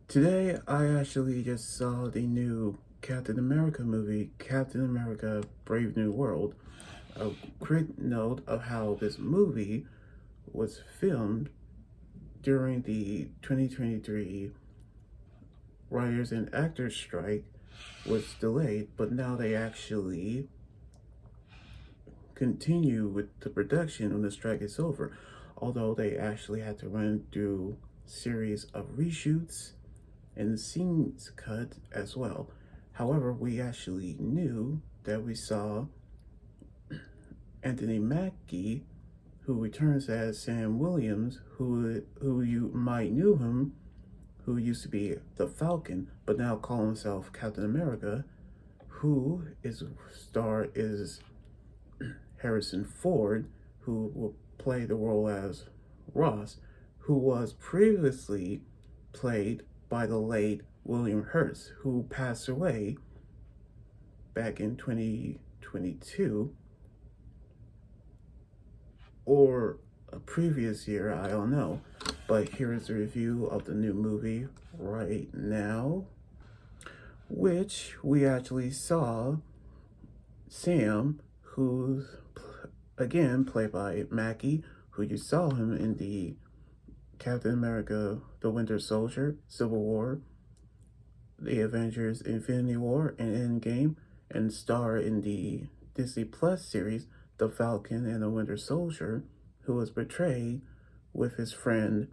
Today, I actually just saw the new Captain America movie, Captain America Brave New World. A quick note of how this movie was filmed during the 2023 writers and actors strike was delayed, but now they actually continue with the production when the strike is over. Although they actually had to run through series of reshoots and scenes cut as well. However, we actually knew that we saw Anthony Mackie, who returns as Sam Williams, who you might knew him, who used to be the Falcon, but now call himself Captain America, who is star is Harrison Ford, who will play the role as Ross, who was previously played by the late William Hurt, who passed away back in 2022 or a previous year, I don't know. But here is a review of the new movie right now, which we actually saw Sam, who's again played by Mackie, who you saw him in the Captain America, The Winter Soldier, Civil War, The Avengers, Infinity War, and Endgame, and star in the Disney Plus series, The Falcon and the Winter Soldier, who was portrayed with his friend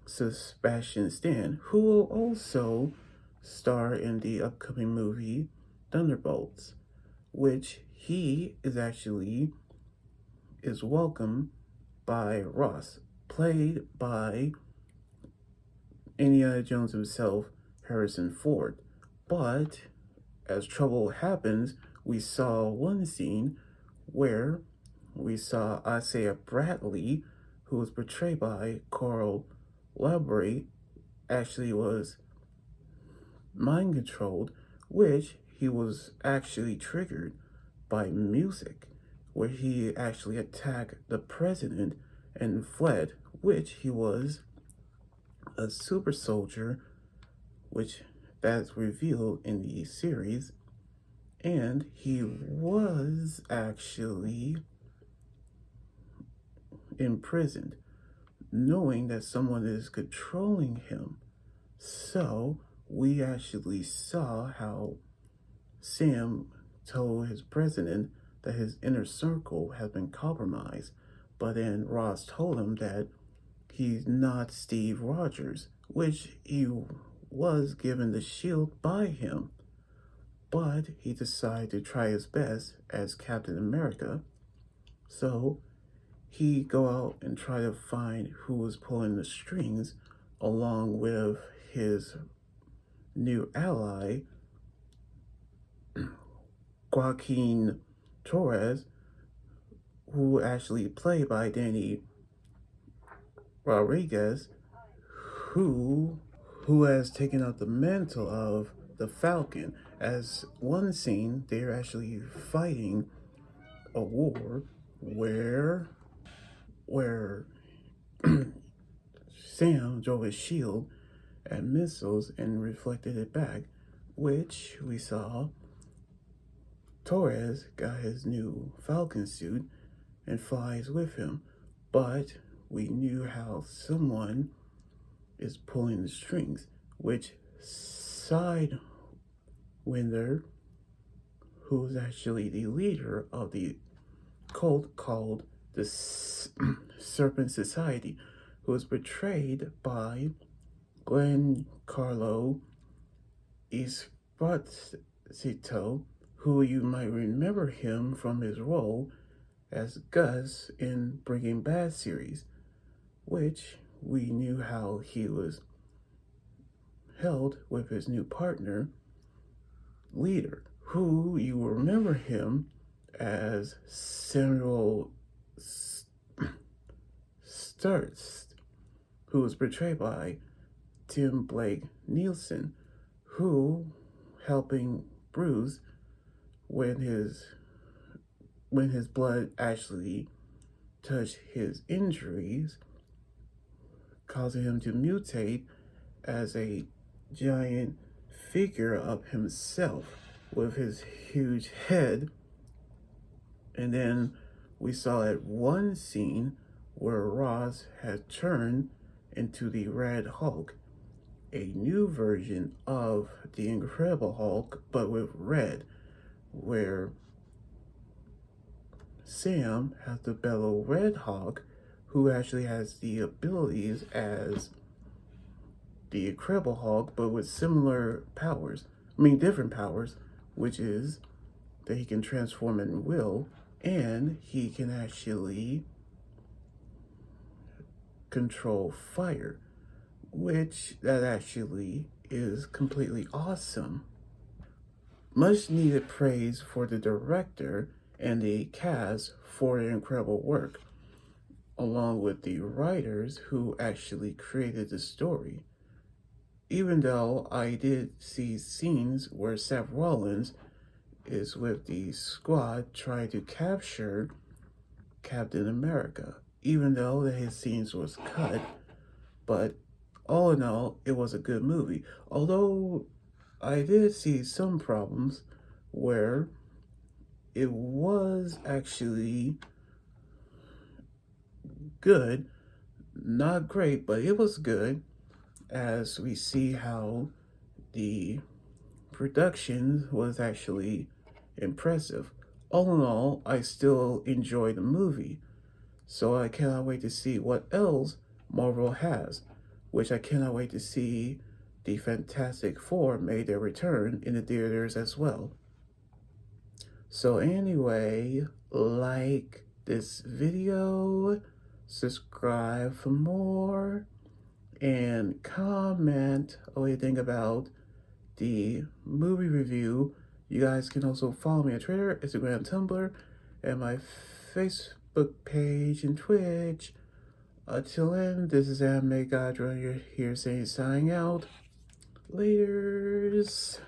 Sebastian Stan, who will also star in the upcoming movie Thunderbolts, which he is welcomed by Ross, played by Indiana Jones himself, Harrison Ford. But as trouble happens, we saw one scene where we saw Isaiah Bradley, who was portrayed by Carl Labrie, actually was mind controlled, which he was actually triggered by music, where he actually attacked the president and fled, which he was a super soldier, which that's revealed in the series, and he was actually imprisoned, knowing that someone is controlling him. So we actually saw how Sam told his president that his inner circle has been compromised, but then Ross told him that he's not Steve Rogers, which he was given the shield by him, but he decided to try his best as Captain America. So he go out and try to find who was pulling the strings, along with his new ally, Joaquin Torres, who actually played by Danny Rodriguez, who has taken up the mantle of the Falcon. As one scene, they're actually fighting a war where Sam drove his shield at missiles and reflected it back, which we saw Torres got his new Falcon suit and flies with him. But we knew how someone is pulling the strings, which Sidewinder, who is actually the leader of the cult called the Serpent Society, who was portrayed by Giancarlo Esposito, who you might remember him from his role as Gus in Breaking Bad series, which we knew how he was held with his new partner, Leader, who you will remember him as Samuel Sturz, who was portrayed by Tim Blake Nielsen, who helping Bruce when his blood actually touched his injuries, causing him to mutate as a giant figure of himself with his huge head. And then we saw at one scene where Ross had turned into the Red Hulk, a new version of the Incredible Hulk, but with red, where Sam has the fellow Red Hulk, who actually has the abilities as the Incredible Hulk, but with similar powers. I mean, different powers, which is that he can transform at will, and he can actually control fire, which that actually is completely awesome. Much needed praise for the director and the cast for their incredible work, along with the writers who actually created the story. Even though I did see scenes where Seth Rollins is with the squad trying to capture Captain America, even though his scenes was cut, but all in all, it was a good movie. Although I did see some problems where it was actually good, not great, but it was good, as we see how the production was actually impressive. All in all, I still enjoy the movie, so I cannot wait to see what else Marvel has, which I cannot wait to see the Fantastic Four make their return in the theaters as well. So anyway, like this video, subscribe for more, and comment what you think about the movie review. You guys can also follow me on Twitter, Instagram, Tumblr, and my Facebook page and Twitch. Until then, this is Anime God here saying signing out. Laters.